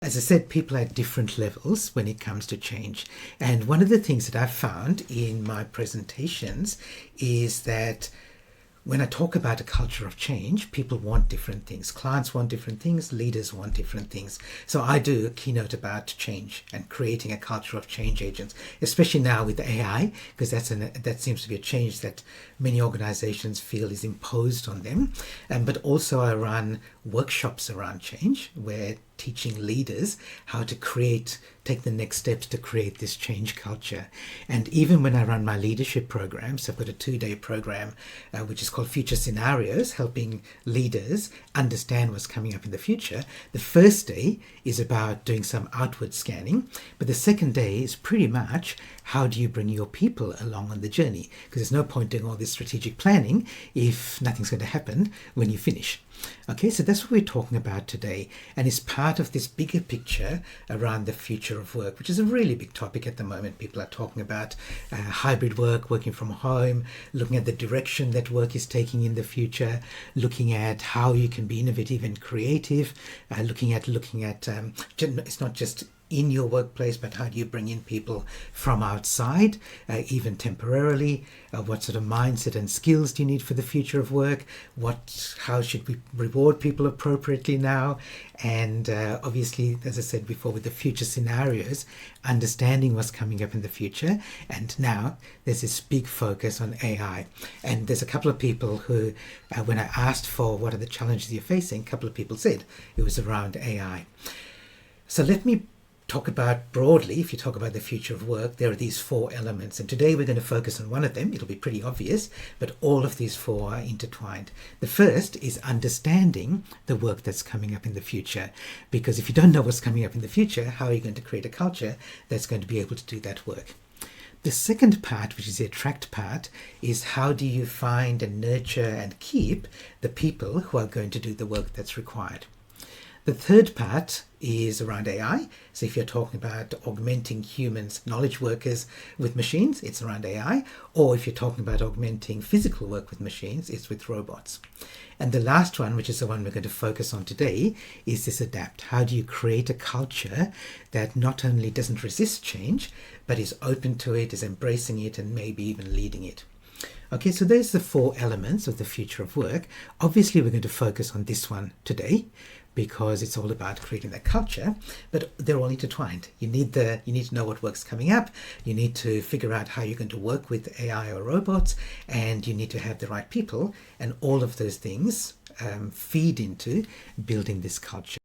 as I said, people are at different levels when it comes to change. And one of the things that I've found in my presentations is that when I talk about a culture of change, people want different things. Clients want different things, leaders want different things. So I do a keynote about change and creating a culture of change agents, especially now with AI, because that seems to be a change that many organizations feel is imposed on them. But also I run workshops around change where teaching leaders how to take the next steps to create this change culture. And even when I run my leadership programs, I've got a 2-day program which is called Future Scenarios, helping leaders understand what's coming up in the future. The first day is about doing some outward scanning, but the second day is pretty much how do you bring your people along on the journey? Because there's no point doing all this strategic planning if nothing's going to happen when you finish. Okay, so that's what we're talking about today, and it's part of this bigger picture around the future of work, which is a really big topic at the moment. People are talking about hybrid work, working from home, looking at the direction that work is taking in the future, looking at how you can be innovative and creative, looking at it's not just in your workplace, but how do you bring in people from outside, even temporarily? What sort of mindset and skills do you need for the future of work? How should we reward people appropriately now? And obviously, as I said before, with the future scenarios, understanding what's coming up in the future. And now there's this big focus on AI. And there's a couple of people who, when I asked for what are the challenges you're facing, a couple of people said it was around AI. So let me talk about broadly. If you talk about the future of work, there are these 4 elements, and today we're going to focus on one of them. It'll be pretty obvious, but all of these 4 are intertwined. The first is understanding the work that's coming up in the future, because if you don't know what's coming up in the future, how are you going to create a culture that's going to be able to do that work? The second part, which is the attract part, is how do you find and nurture and keep the people who are going to do the work that's required? The third part is around AI. So if you're talking about augmenting humans, knowledge workers with machines, it's around AI. Or if you're talking about augmenting physical work with machines, it's with robots. And the last one, which is the one we're going to focus on today, is this adapt. How do you create a culture that not only doesn't resist change, but is open to it, is embracing it, and maybe even leading it? Okay, so there's the 4 elements of the future of work. Obviously, we're going to focus on this one today, because it's all about creating that culture, but they're all intertwined. You need to know what work's coming up. You need to figure out how you're going to work with AI or robots, and you need to have the right people, and all of those things feed into building this culture.